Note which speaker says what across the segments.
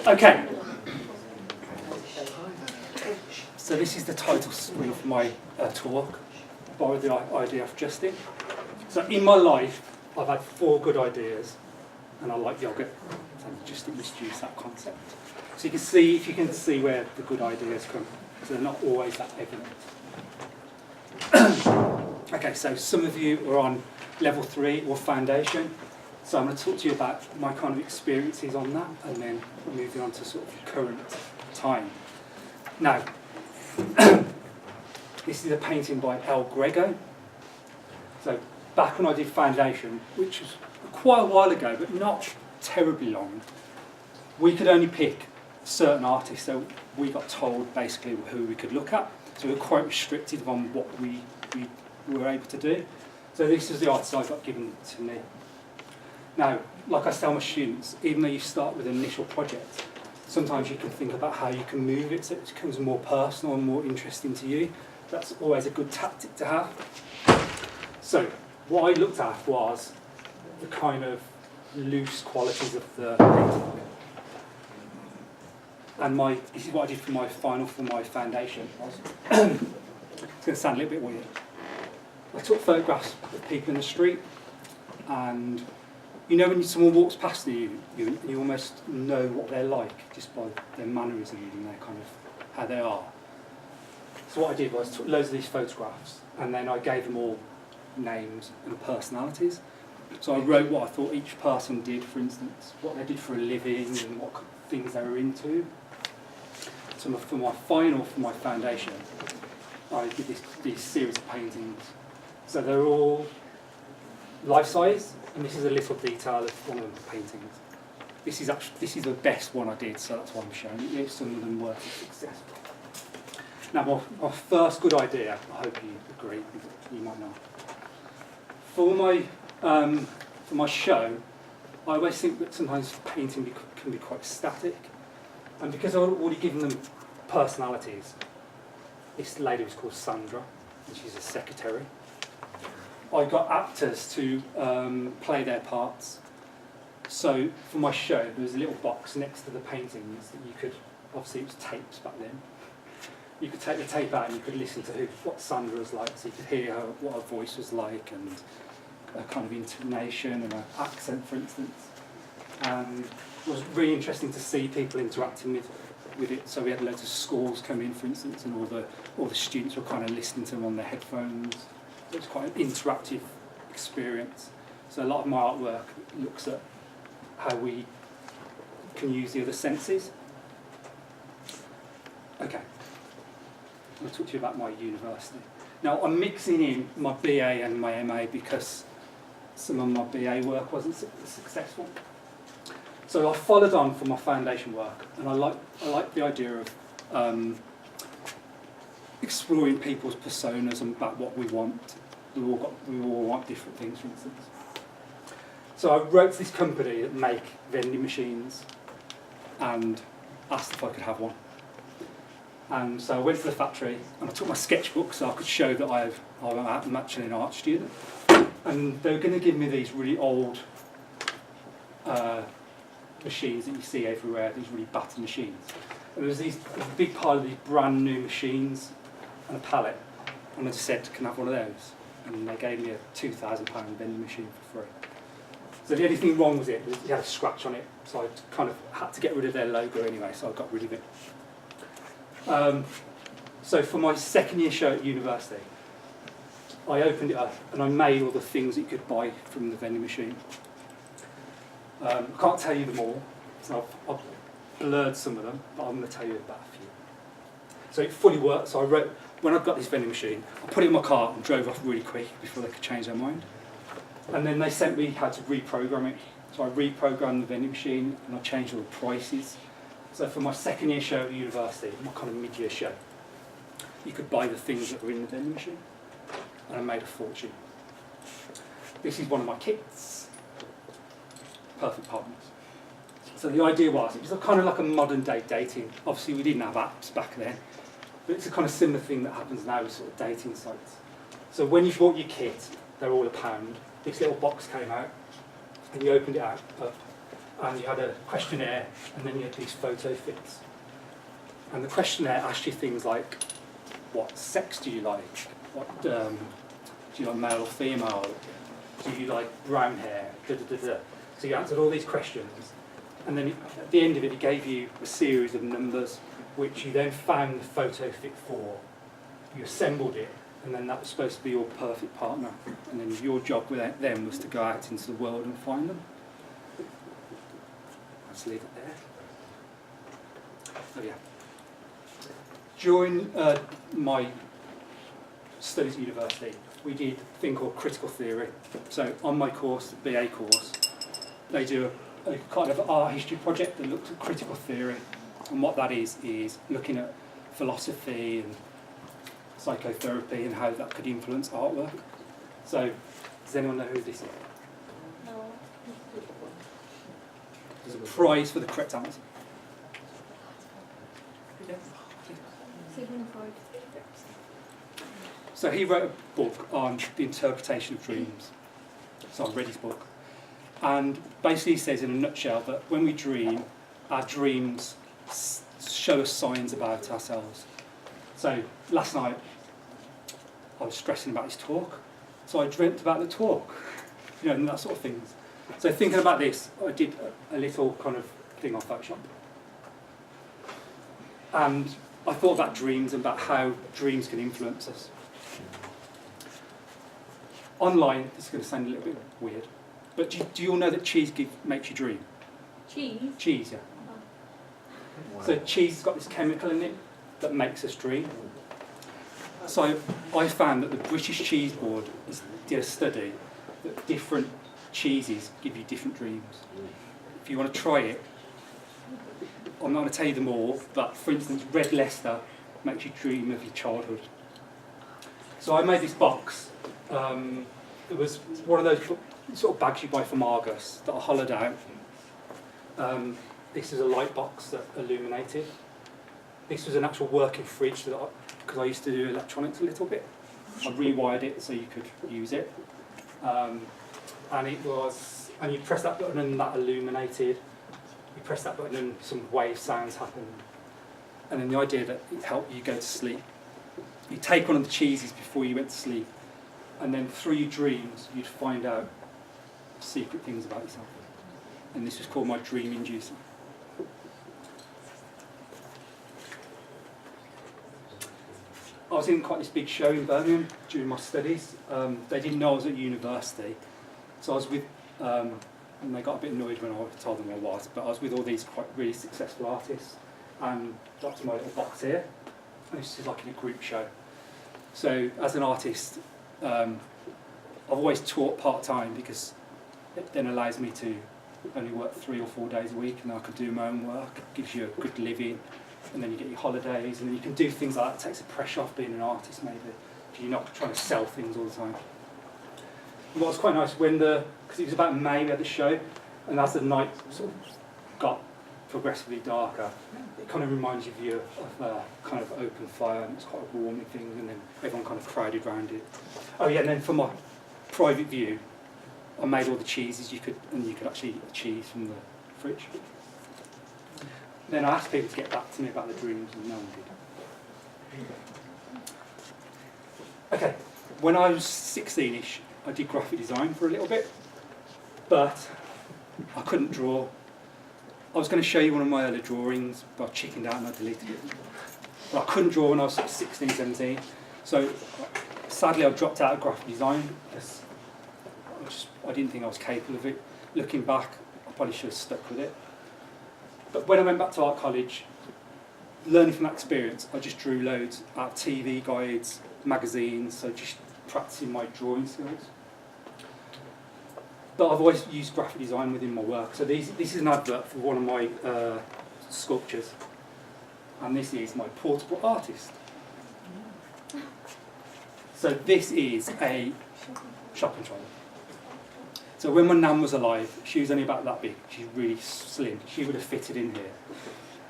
Speaker 1: Okay. So this is the title screen for my talk, Borrow the Idea of Justin. So in my life, I've had 4 good ideas, and I like yoghurt, so Justin introduced that concept. So you can see, if you can see where the good ideas come, so they're not always that evident. Okay, so some of you are on level 3 or foundation. So I'm going to talk to you about my kind of experiences on that, and then moving on to sort of current time. Now, this is a painting by El Greco. So back when I did foundation, which was quite a while ago, but not terribly long, we could only pick certain artists, so we got told basically who we could look at. So we were quite restricted on what we were able to do. So this is the artist I got given to me. Now, like I tell my students, even though you start with an initial project, sometimes you can think about how you can move it so it becomes more personal and more interesting to you. That's always a good tactic to have. So, what I looked at was the kind of loose qualities of the painting. And this is what I did for my foundation. It's going to sound a little bit weird. I took photographs of people in the street, and you know when someone walks past you almost know what they're like just by their mannerisms and their kind of how they are. So what I did was took loads of these photographs, and then I gave them all names and personalities. So I wrote what I thought each person did, for instance, what they did for a living and what things they were into. So for my foundation, I did these series of paintings. So they're all life-size, and this is a little detail of one of the paintings. This is the best one I did, so that's why I'm showing it. If some of them were successful. Now, my first good idea, I hope you agree, you might not. For my show, I always think that sometimes painting can be quite static, and because I've already given them personalities, this lady was called Sandra, and she's a secretary. I got actors to play their parts. So for my show, there was a little box next to the paintings that you could, obviously it was tapes back then, you could take the tape out and you could listen to what Sandra was like, so you could hear what her voice was like and a kind of intonation and her accent, for instance. And it was really interesting to see people interacting with it. So we had loads of schools come in, for instance, and all the students were kind of listening to them on their headphones. So it was quite an interactive experience. So a lot of my artwork looks at how we can use the other senses. Okay. I'm going to talk to you about my university. Now, I'm mixing in my BA and my MA because some of my BA work wasn't successful. So I followed on from my foundation work, and I like the idea of exploring people's personas and about what we want. We all want different things, for instance. So I wrote to this company that make vending machines and asked if I could have one. And so I went to the factory and I took my sketchbook so I could show that I'm actually an art student. And they were going to give me these really old machines that you see everywhere, these really battered machines. And there was a big pile of these brand new machines and a pallet. And I just said, can I have one of those? And they gave me a £2,000 vending machine for free. So the only thing wrong with it was it had a scratch on it. So I kind of had to get rid of their logo anyway, so I got rid of it. So for my second year show at university, I opened it up and I made all the things that you could buy from the vending machine. I can't tell you them all, so I've blurred some of them, but I'm going to tell you about a few. So it fully worked, so when I got this vending machine, I put it in my car and drove off really quick before they could change their mind. And then they sent me how to reprogram it. So I reprogrammed the vending machine and I changed all the prices. So for my second year show at university, my kind of mid-year show, you could buy the things that were in the vending machine, and I made a fortune. This is one of my kits. Perfect partners. So the idea was, it was kind of like a modern day dating. Obviously we didn't have apps back then. But it's a kind of similar thing that happens now with sort of dating sites. So when you bought your kit, they're all £1. This little box came out, and you opened it up, and you had a questionnaire, and then you had these photo fits. And the questionnaire asked you things like, what sex do you like? What do you like, male or female? Do you like brown hair? Da, da, da, da. So you answered all these questions, and then at the end of it, it gave you a series of numbers, which you then found the photo fit for. You assembled it, and then that was supposed to be your perfect partner. And then your job with them was to go out into the world and find them. Let's leave it there. Oh yeah. During my studies at university, we did a thing called critical theory. So on my course, the BA course, they do a kind of art history project that looks at critical theory. And what that is looking at philosophy and psychotherapy and how that could influence artwork. So, does anyone know who this is?
Speaker 2: No.
Speaker 1: There's a prize for the correct answer.
Speaker 2: Sigmund Freud.
Speaker 1: So he wrote a book on the interpretation of dreams. So I read his book. And basically he says in a nutshell that when we dream, our dreams show us signs about ourselves. So last night, I was stressing about his talk. So I dreamt about the talk, you know, and that sort of things. So thinking about this, I did a little kind of thing on Photoshop. And I thought about dreams and about how dreams can influence us. Online, this is going to sound a little bit weird, but do you all know that cheese makes you dream?
Speaker 2: Cheese?
Speaker 1: Cheese, yeah.
Speaker 2: Wow.
Speaker 1: So cheese has got this chemical in it that makes us dream. So I found that the British Cheese Board did a study that different cheeses give you different dreams. If you want to try it, I'm not going to tell you them all, but for instance, Red Leicester makes you dream of your childhood. So I made this box. It was one of those sort of bags you buy from Argos that I hollowed out. This is a light box that illuminated. This was an actual working fridge that because I used to do electronics a little bit. I rewired it so you could use it. And you press that button and that illuminated. You press that button and some wave sounds happened. And then the idea that it helped you go to sleep. You take one of the cheeses before you went to sleep, and then through your dreams you'd find out secret things about yourself. And this was called my dream inducer. I was in quite this big show in Birmingham during my studies. They didn't know I was at university, so I was with, and they got a bit annoyed when I told them I was, but I was with all these quite really successful artists, and that's my little box here. And this is like in a group show. So as an artist, I've always taught part-time because it then allows me to only work 3 or 4 days a week, and then I can do my own work. It gives you a good living, and then you get your holidays, and then you can do things like that. It takes the pressure off being an artist, maybe. You're not trying to sell things all the time. And what was quite nice, because it was about May, we had the show, and as the night sort of got progressively darker, it kind of reminds you of a kind of open fire, and it's quite a warming thing, and then everyone kind of crowded around it. Oh yeah, and then for my private view, I made all the cheeses you could actually eat the cheese from the fridge. Then I asked people to get back to me about the dreams, and no one did. Okay, when I was 16-ish, I did graphic design for a little bit, but I couldn't draw. I was going to show you one of my early drawings, but I chickened out and I deleted it. But I couldn't draw when I was 16, 17. So sadly I dropped out of graphic design because I didn't think I was capable of it. Looking back, I probably should have stuck with it. But when I went back to art college, learning from that experience, I just drew loads out of TV guides, magazines, so just practicing my drawing skills. But I've always used graphic design within my work. So this is an advert for one of my sculptures. And this is my portable artist. So this is a shopping trolley. So when my nan was alive, she was only about that big. She's really slim. She would have fitted in here.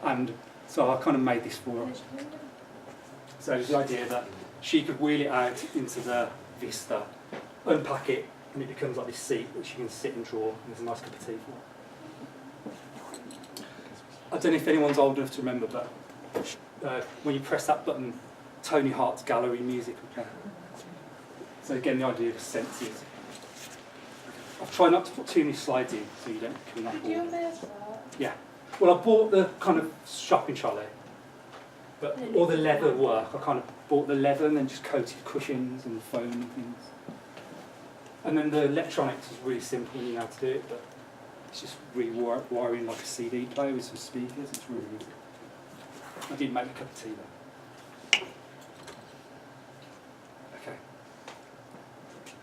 Speaker 1: And so I kind of made this for her. So it was the idea that she could wheel it out into the vista, unpack it, and it becomes like this seat which you can sit and draw, and there's a nice cup of tea for it. I don't know if anyone's old enough to remember, but when you press that button, Tony Hart's gallery music will play. So again, the idea of the senses. I've tried not to put too many slides in, so you don't become that
Speaker 2: Did
Speaker 1: bored.
Speaker 2: you amaze that?
Speaker 1: Yeah. Well, I bought the kind of shopping trolley, but all the leather work, I kind of bought the leather and then just coated cushions and foam and things. And then the electronics is really simple, you know how to do it, but it's just rewiring like a CD player with some speakers. It's really easy. I did make a cup of tea though. Okay.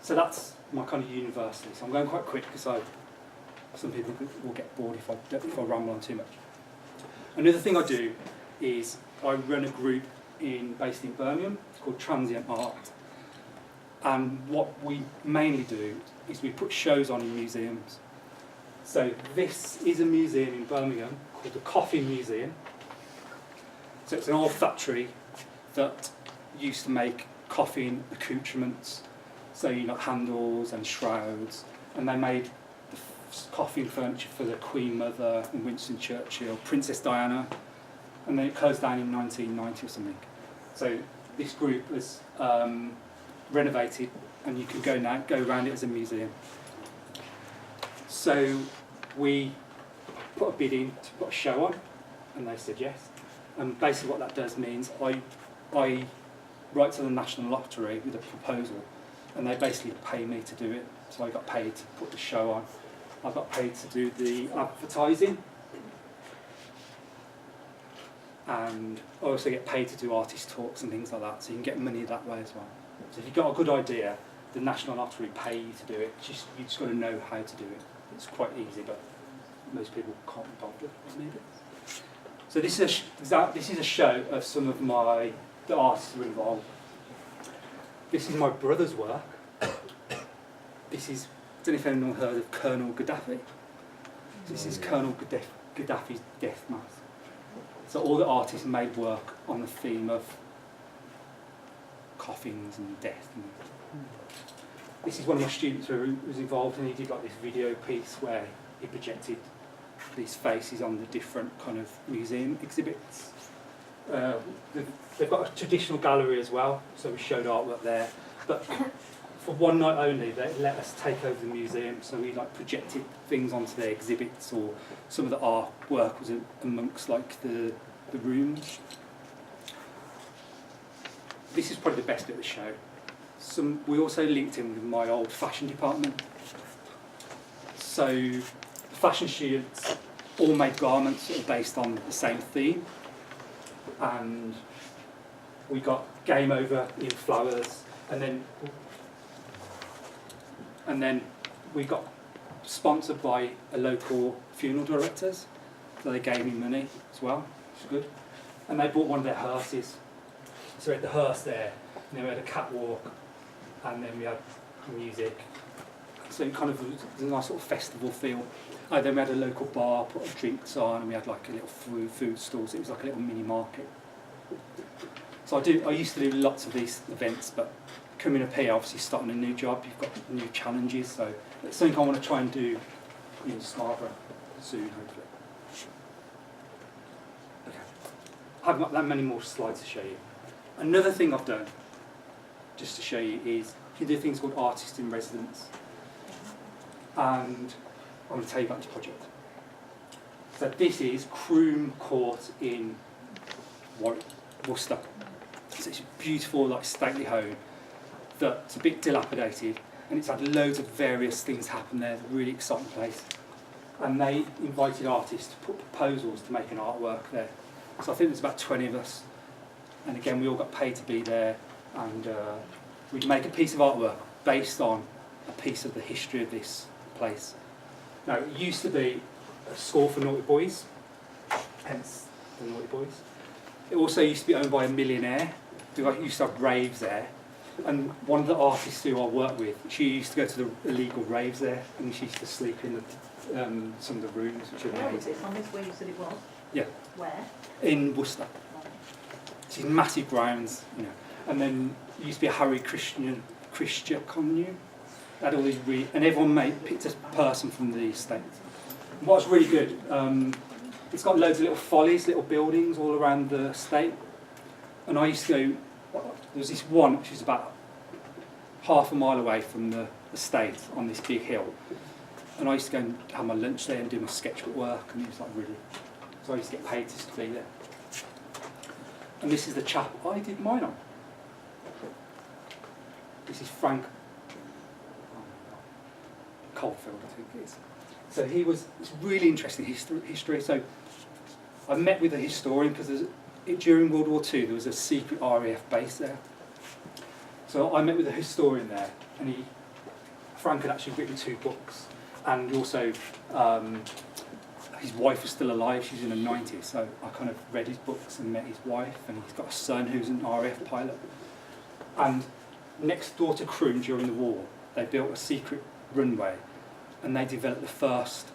Speaker 1: So that's my kind of university. So I'm going quite quick because some people will get bored if I ramble on too much. Another thing I do is I run a group based in Birmingham. It's called Transient Mark. And what we mainly do is we put shows on in museums. So this is a museum in Birmingham called the Coffin Museum. So it's an old factory that used to make coffin accoutrements, so you know, handles and shrouds, and they made the coffin furniture for the Queen Mother and Winston Churchill, Princess Diana, and then it closed down in 1990 or something. So this group was renovated, and you can go around it as a museum. So we put a bid in to put a show on, and they said yes. And basically what that does means I write to the National Lottery with a proposal, and they basically pay me to do it. So I got paid to put the show on. I got paid to do the advertising, and I also get paid to do artist talks and things like that, so you can get money that way as well. So if you've got a good idea, the National Lottery pay you to do it. You just got to know how to do it. It's quite easy, but most people can't be bothered with maybe. So this is a show of some of the artists who are involved. This is my brother's work. This is, I don't know if anyone heard of Colonel Gaddafi. This is Colonel Gaddafi's death mask. So all the artists made work on the theme of coffins and death. This is one of my students who was involved, and he did like this video piece where he projected these faces on the different kind of museum exhibits. They've got a traditional gallery as well, so we showed artwork there. But for one night only, they let us take over the museum, so we like projected things onto their exhibits, or some of the artwork was amongst like the rooms. This is probably the best bit of the show. We also linked in with my old fashion department. So the fashion students all made garments that are based on the same theme, and we got game over in flowers, and then we got sponsored by a local funeral directors, so they gave me money as well, which is good. And they bought one of their hearses. So we had the hearse there, and then we had a catwalk, and then we had music. So it kind of was a nice sort of festival feel. Then we had a local bar, put drinks on, and we had like a little food stall, so it was like a little mini market. So I used to do lots of these events, but coming up here, obviously starting a new job, you've got new challenges, so it's something I want to try and do in Scarborough soon, hopefully. Okay. I haven't got that many more slides to show you. Another thing I've done, just to show you, is you can do things called Artist in Residence. And I'm going to tell you about this project. So this is Croom Court in Worcester. So it's a beautiful, like, stately home that's a bit dilapidated, and it's had loads of various things happen there. It's a really exciting place. And they invited artists to put proposals to make an artwork there. So I think there's about 20 of us. And again, we all got paid to be there, and we'd make a piece of artwork based on a piece of the history of this place. Now, it used to be a school for naughty boys, hence the naughty boys. It also used to be owned by a millionaire who used to have raves there. And one of the artists who I work with, she used to go to the illegal raves there, and she used to sleep in some of the rooms, which are
Speaker 3: Where was
Speaker 1: amazing.
Speaker 3: it? On this where you said it was?
Speaker 1: Yeah.
Speaker 3: Where?
Speaker 1: In Worcester. these massive grounds, you know. And then it used to be a Harry Christian commune. They had all these and everyone picked a person from the estate. And what was really good, it's got loads of little follies, little buildings all around the estate. And I used to go, there was this one which is about half a mile away from the estate on this big hill. And I used to go and have my lunch there and do my sketchbook work, and it was like really, so I used to get paid just to be there. And this is the chap I did mine on. This is Frank Caulfield, I think it is. So it's really interesting history. So I met with a historian because during World War II there was a secret RAF base there. So I met with a historian there, and Frank had actually written 2 books, and also his wife was still alive. She was in her 90s, so I kind of read his books and met his wife, and he's got a son who's an RAF pilot. And next door to Croom during the war, they built a secret runway, and they developed the first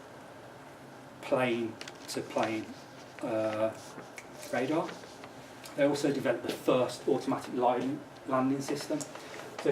Speaker 1: plane-to-plane radar. They also developed the first automatic landing system. So